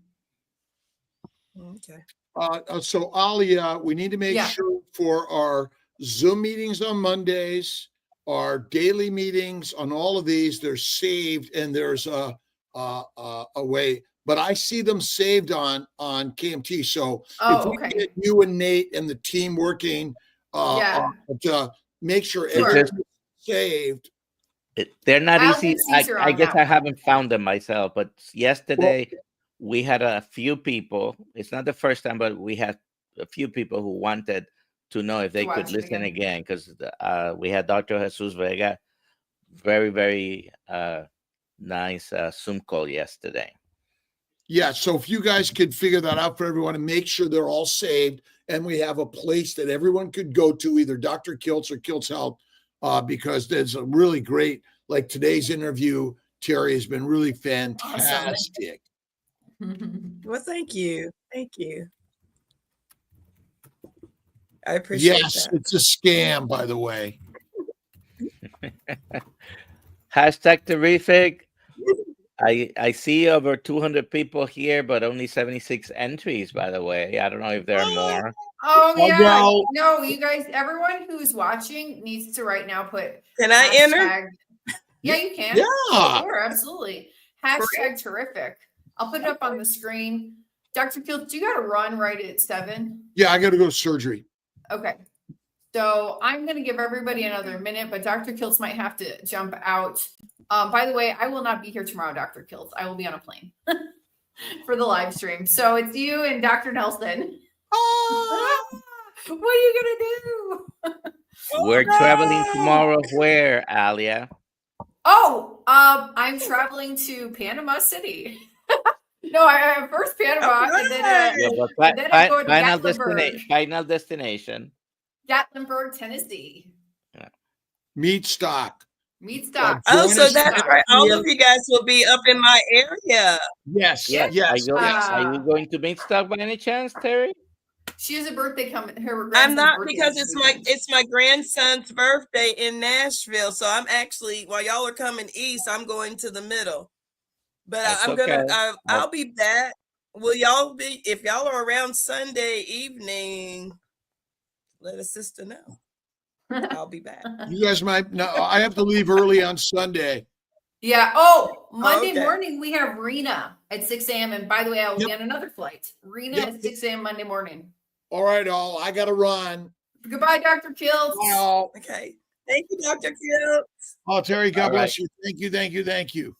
Okay. So Alia, we need to make Yeah. sure for our Zoom meetings on Mondays, our daily meetings on all of these, they're saved and there's a way. But I see them saved on KMT. So if we okay. get you and Nate and the team working Yeah. to make sure Sure. everything's saved. They're not I'll easy. get Caesar I on guess that I one. haven't found them myself, but yesterday we had a few people. It's not the first time, but we had a few people who wanted to know if they To could watch it listen again. again because we had Dr. Jesus Vega, very, very nice Zoom call yesterday. Yeah, so if you guys could figure that out for everyone and make sure they're all saved, and we have a place that everyone could go to, either Dr. Kiltz or Kiltz Health, because there's a really great, like today's interview, Terri has been really fantastic. Well, thank you. Thank you. I appreciate Yes, that. it's a scam, by the way. Hashtag terrific. I see over 200 people here, but only 76 entries, by the way. I don't know if there are more. Oh yeah. well- No, you guys, everyone who's watching needs to right now put Can I enter? hashtag- Yeah, you can. Yeah. Sure, absolutely. Hashtag terrific. I'll put it up on the screen. Dr. Kiltz, you got to run right at 7. Yeah, I got to go to surgery. Okay. So I'm going to give everybody another minute, but Dr. Kiltz might have to jump out. By the way, I will not be here tomorrow, Dr. Kiltz. I will be on a plane for the live stream. So it's you and Dr. Nelson. What are you going to do? We're traveling tomorrow. Where, Alia? Oh, I'm traveling to Panama City. No, I first Panama, and then Yeah, but then I go to final destination. Gatlinburg, Tennessee. Meat stock. Meat stock. Oh, Join so us that's at right. All the- of you guys will be up in my area. Yes, Yes. yes, yes. Are you going to Meatstock by any chance, Terry? She has a birthday coming. Her I'm grandson's not birthday because this it's weekend. my grandson's birthday in Nashville. So I'm actually, while y'all are coming east, I'm going to the middle. But That's I'm okay. I'll be back. Will y'all be, if y'all are around Sunday evening, let a sister know. I'll be back. You guys might. No, I have to leave early on Sunday. Yeah. Oh, Monday okay. morning we have Rena at 6 a.m. And by the way, I will Yep. be on another flight. Rena Yep. at 6 a.m. Monday morning. All right, all. I got to run. Goodbye, Dr. Kills. Wow. Okay. Thank you, Dr. Kill. Oh, Terry, God All bless right. you. Thank you, thank you, thank you.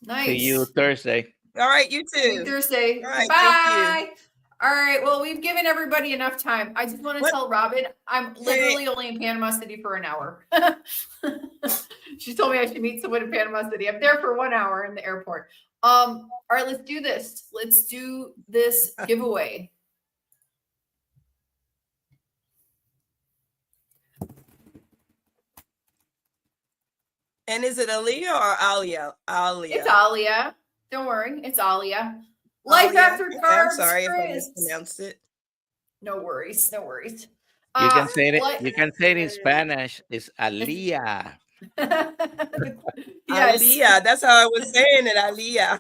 Nice. See you Thursday. All right, you See you too. Thursday. All right, Bye. All right. Well, we've given everybody enough time. I just want to What? tell Robin I'm literally only in Panama City for an hour. She told me I should meet someone in Panama City. I'm there for 1 hour in the airport. All right, let's do this. Let's do this giveaway. And is it Aaliyah or Alia? Alia. It's Alia. Don't worry. It's Alia. Life Alia. after Okay, carbs. I'm sorry if I Chris. mispronounced it. No worries. No worries. You can say it. What- You can say it in Spanish. It's Aliyah. Yes. Alia. That's how I was saying it, Alia.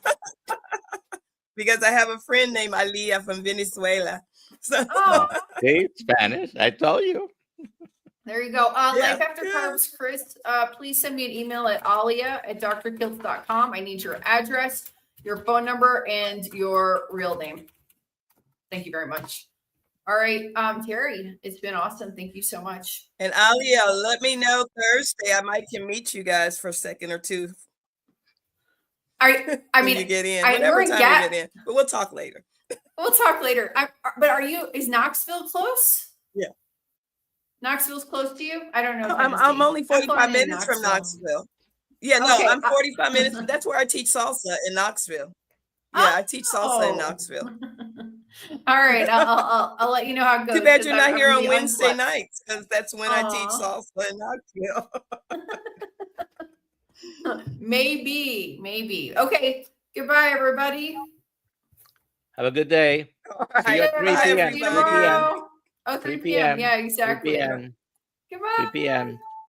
Because I have a friend named Alia from Venezuela. So Oh, See, Spanish. I told you. there you go. Yeah, Life After yeah. Carbs, Chris, please send me an email at alia@drkilts.com. I need your address, your phone number, and your real name. Thank you very much. All right, Terry, it's been awesome. Thank you so much. And Alia, let me know Thursday. I might can meet you guys for a second or two. I when mean, you get in, we're whatever in time Gap. you get in. But we'll talk later. We'll talk later. But is Knoxville close? Yeah. Knoxville's close to you? I don't know. I'm Tennessee. only I'm 45 flying in minutes from Knoxville. Yeah, Okay, no, I'm 45 minutes. That's where I teach salsa in Knoxville. Yeah, I teach salsa in Knoxville. All right, I'll let you know how it goes. Too bad you're 'cause not I'm here on really Wednesday unslept. nights, because that's when I teach Aw. salsa in Knoxville. Maybe. Okay. Goodbye, everybody. Have a good day. All See you right, at 3 bye, p.m. See you 3 everybody. p.m. tomorrow. Oh, 3 3 p.m. p.m. Yeah, 3 exactly. p.m. Goodbye. 3 p.m.